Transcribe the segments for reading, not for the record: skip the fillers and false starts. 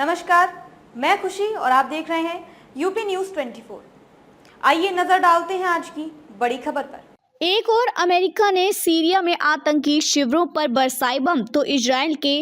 नमस्कार, मैं खुशी और आप देख रहे हैं यूपी न्यूज़ 24। आइए नजर डालते हैं आज की बड़ी खबर पर। एक और अमेरिका ने सीरिया में आतंकी शिविरों पर बरसाए बम तो इजराइल के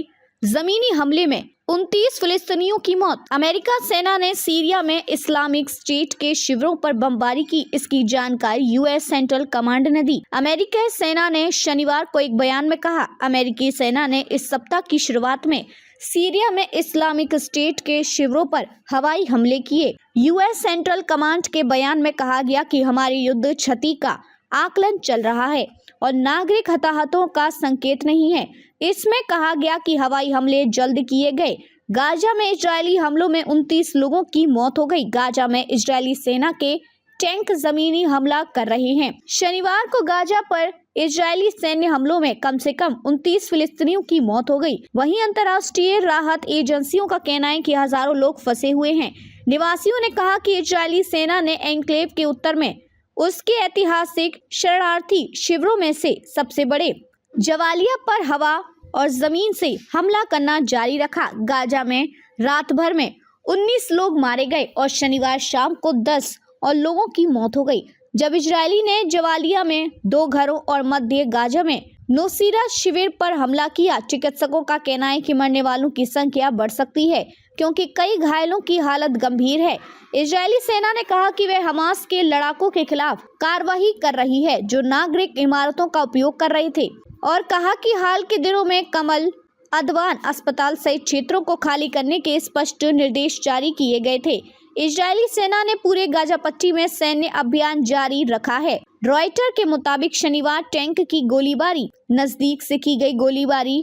जमीनी हमले में 29 फिलिस्तीनियों की मौत। अमेरिका सेना ने सीरिया में इस्लामिक स्टेट के शिविरों पर बमबारी की, इसकी जानकारी यूएस सेंट्रल कमांड ने दी। अमेरिकी सेना ने शनिवार को एक बयान में कहा, अमेरिकी सेना ने इस सप्ताह की शुरुआत में सीरिया में इस्लामिक स्टेट के शिविरों पर हवाई हमले किए। यूएस सेंट्रल कमांड के बयान में कहा गया कि हमारी युद्ध क्षति का आकलन चल रहा है और नागरिक हताहतों का संकेत नहीं है। इसमें कहा गया कि हवाई हमले जल्द किए गए। गाजा में इजरायली हमलों में 29 लोगों की मौत हो गई। गाजा में इजरायली सेना के टैंक जमीनी हमला कर रहे हैं। शनिवार को गाजा पर इजरायली सैन्य हमलों में कम से कम 29 फिलिस्तीनियों की मौत हो गई। वहीं अंतर्राष्ट्रीय राहत एजेंसियों का कहना है कि हजारों लोग फंसे हुए हैं। निवासियों ने कहा कि इजरायली सेना ने एन्क्लेव के उत्तर में उसके ऐतिहासिक शरणार्थी शिविरों में से सबसे बड़े जवालिया पर हवा और जमीन से हमला करना जारी रखा। गाजा में रात भर में 19 लोग मारे गए और शनिवार शाम को 10 और लोगों की मौत हो गई। जब इजरायली ने जवालिया में 2 घरों और मध्य गाजा में नोसीरा शिविर पर हमला किया। चिकित्सकों का कहना है कि मरने वालों की संख्या बढ़ सकती है क्योंकि कई घायलों की हालत गंभीर है। इजरायली सेना ने कहा कि वे हमास के लड़ाकों के खिलाफ कार्रवाई कर रही है जो नागरिक इमारतों का उपयोग कर रहे थे, और कहा कि हाल के दिनों में कमल अदवान अस्पताल सहित क्षेत्रों को खाली करने के स्पष्ट निर्देश जारी किए गए थे। इजरायली सेना ने पूरे गाजा पट्टी में सैन्य अभियान जारी रखा है। रॉयटर के मुताबिक शनिवार टैंक की गोलीबारी, नजदीक से की गई गोलीबारी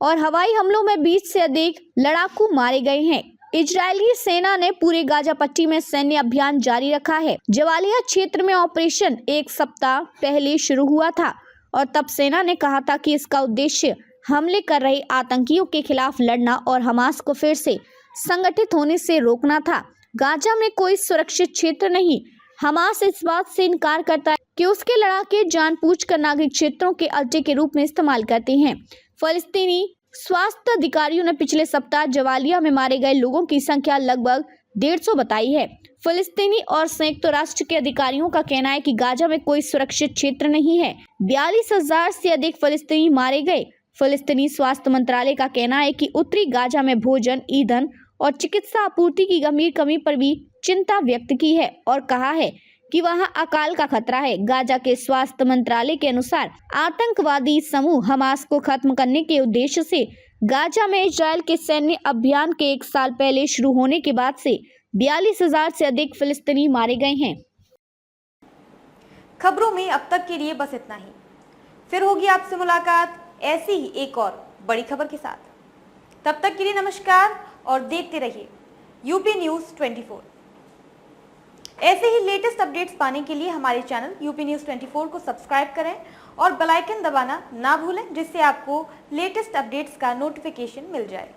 और हवाई हमलों में 20 से अधिक लड़ाकू मारे गए हैं। इजरायली सेना ने पूरे गाजा पट्टी में सैन्य अभियान जारी रखा है। जवालिया क्षेत्र में ऑपरेशन एक सप्ताह पहले शुरू हुआ था और तब सेना ने कहा था कि इसका उद्देश्य हमले कर रहे आतंकियों के खिलाफ लड़ना और हमास को फिर से संगठित होने से रोकना था। गाजा में कोई सुरक्षित क्षेत्र नहीं। हमास इस बात से इनकार करता है कि उसके लड़ाके जानबूझकर नागरिक क्षेत्रों के अड्डे के रूप में इस्तेमाल करते हैं। फलस्तीनी स्वास्थ्य अधिकारियों ने पिछले सप्ताह जवालिया में मारे गए लोगों की संख्या लगभग 150 बताई है। फलस्तीनी और संयुक्त राष्ट्र के अधिकारियों का कहना है कि गाजा में कोई सुरक्षित क्षेत्र नहीं है। 42,000 से अधिक फलस्तीनी मारे गए। फलस्तीनी स्वास्थ्य मंत्रालय का कहना है कि उत्तरी गाजा में भोजन, ईंधन और चिकित्सा आपूर्ति की गंभीर कमी पर भी चिंता व्यक्त की है और कहा है कि वहां अकाल का खतरा है। गाजा के स्वास्थ्य मंत्रालय के अनुसार आतंकवादी समूह हमास को खत्म करने के उद्देश्य से गाजा में इजरायल के सैन्य अभियान के 1 साल पहले शुरू होने के बाद से 42,000 से अधिक फिलिस्तीनी मारे गए हैं। खबरों में अब तक के लिए बस इतना ही। फिर होगी आपसे मुलाकात ऐसी ही एक और बड़ी खबर के साथ। तब तक के लिए नमस्कार और देखते रहिए यूपी न्यूज़ 24। ऐसे ही लेटेस्ट अपडेट्स पाने के लिए हमारे चैनल यूपी न्यूज़ 24 को सब्सक्राइब करें और बेल आइकन दबाना ना भूलें, जिससे आपको लेटेस्ट अपडेट्स का नोटिफिकेशन मिल जाए।